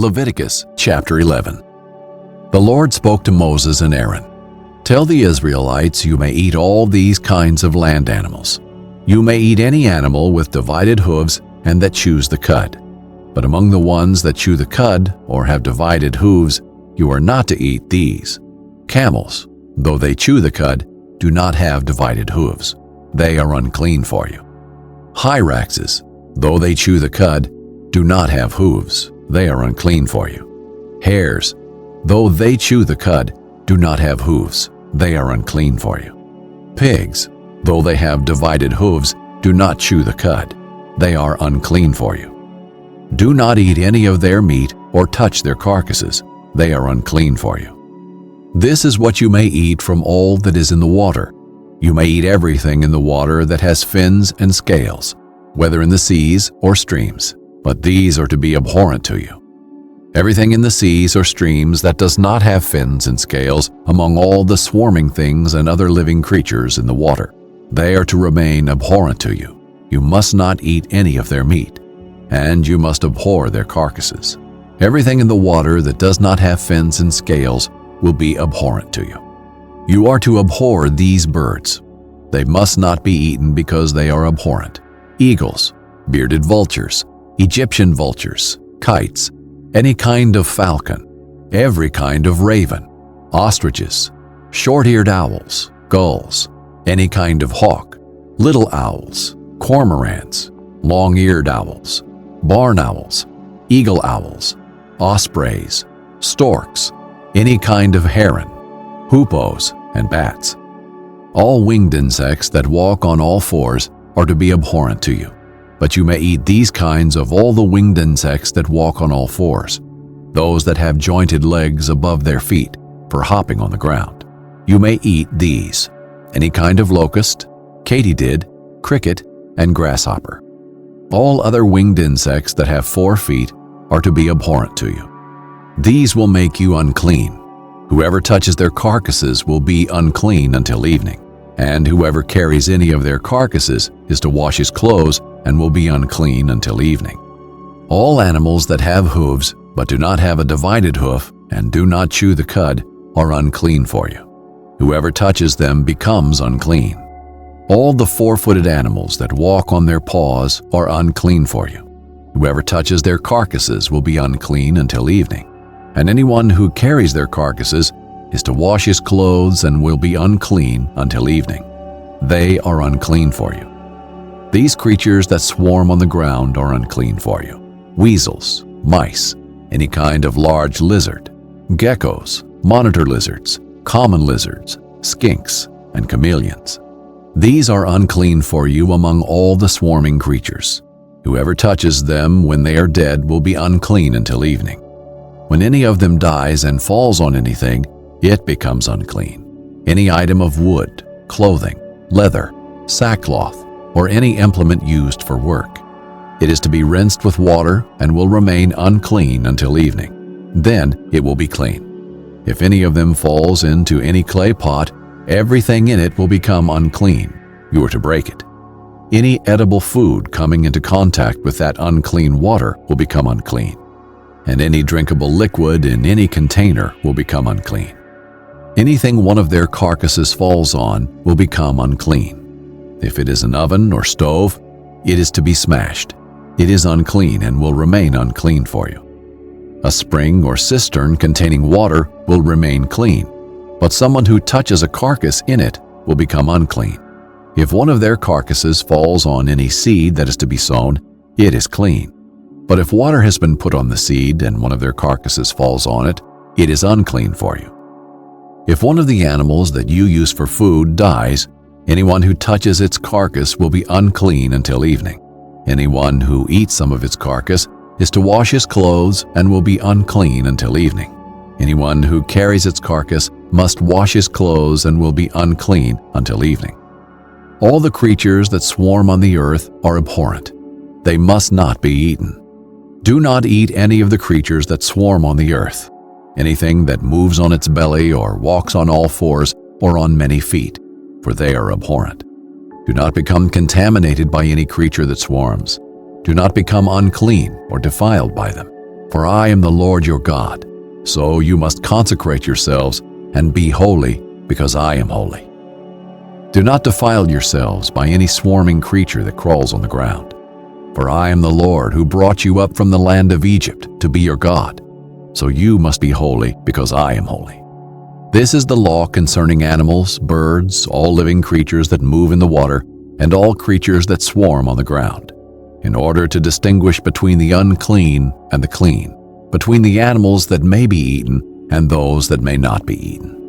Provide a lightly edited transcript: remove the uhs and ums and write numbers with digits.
Leviticus chapter 11. The Lord spoke to Moses and Aaron, "Tell the Israelites you may eat all these kinds of land animals. You may eat any animal with divided hooves and that chews the cud. But among the ones that chew the cud or have divided hooves, you are not to eat these. Camels, though they chew the cud, do not have divided hooves. They are unclean for you. Hyraxes, though they chew the cud, do not have hooves. They are unclean for you. Hares, though they chew the cud, do not have hooves. They are unclean for you. Pigs, though they have divided hooves, do not chew the cud. They are unclean for you. Do not eat any of their meat or touch their carcasses. They are unclean for you. This is what you may eat from all that is in the water. You may eat everything in the water that has fins and scales, whether in the seas or streams, but these are to be abhorrent to you. Everything in the seas or streams that does not have fins and scales among all the swarming things and other living creatures in the water, they are to remain abhorrent to you. You must not eat any of their meat, and you must abhor their carcasses. Everything in the water that does not have fins and scales will be abhorrent to you. You are to abhor these birds. They must not be eaten because they are abhorrent: eagles, bearded vultures, Egyptian vultures, kites, any kind of falcon, every kind of raven, ostriches, short-eared owls, gulls, any kind of hawk, little owls, cormorants, long-eared owls, barn owls, eagle owls, ospreys, storks, any kind of heron, hoopoes, and bats. All winged insects that walk on all fours are to be abhorrent to you. But you may eat these kinds of all the winged insects that walk on all fours, those that have jointed legs above their feet for hopping on the ground. You may eat these: any kind of locust, katydid, cricket, and grasshopper. All other winged insects that have 4 feet are to be abhorrent to you. These will make you unclean. Whoever touches their carcasses will be unclean until evening, and whoever carries any of their carcasses is to wash his clothes and will be unclean until evening. All animals that have hooves but do not have a divided hoof and do not chew the cud are unclean for you. Whoever touches them becomes unclean. All the 4-footed animals that walk on their paws are unclean for you. Whoever touches their carcasses will be unclean until evening. And anyone who carries their carcasses is to wash his clothes and will be unclean until evening. They are unclean for you. These creatures that swarm on the ground are unclean for you: weasels, mice, any kind of large lizard, geckos, monitor lizards, common lizards, skinks, and chameleons. These are unclean for you among all the swarming creatures. Whoever touches them when they are dead will be unclean until evening. When any of them dies and falls on anything, it becomes unclean. Any item of wood, clothing, leather, sackcloth, or any implement used for work. It is to be rinsed with water and will remain unclean until evening. Then it will be clean. If any of them falls into any clay pot, everything in it will become unclean. You are to break it. Any edible food coming into contact with that unclean water will become unclean, and any drinkable liquid in any container will become unclean. Anything one of their carcasses falls on will become unclean. If it is an oven or stove, it is to be smashed. It is unclean and will remain unclean for you. A spring or cistern containing water will remain clean, but someone who touches a carcass in it will become unclean. If one of their carcasses falls on any seed that is to be sown, it is clean. But if water has been put on the seed and one of their carcasses falls on it, it is unclean for you. If one of the animals that you use for food dies, anyone who touches its carcass will be unclean until evening. Anyone who eats some of its carcass is to wash his clothes and will be unclean until evening. Anyone who carries its carcass must wash his clothes and will be unclean until evening. All the creatures that swarm on the earth are abhorrent. They must not be eaten. Do not eat any of the creatures that swarm on the earth. Anything that moves on its belly or walks on all fours or on many feet, for they are abhorrent. Do not become contaminated by any creature that swarms. Do not become unclean or defiled by them, For I am the Lord your God. So you must consecrate yourselves and be holy, because I am holy. Do not defile yourselves by any swarming creature that crawls on the ground. For I am the Lord who brought you up from the land of Egypt to be your God. So you must be holy, because I am holy. This is the law concerning animals, birds, all living creatures that move in the water, and all creatures that swarm on the ground, in order to distinguish between the unclean and the clean, between the animals that may be eaten and those that may not be eaten.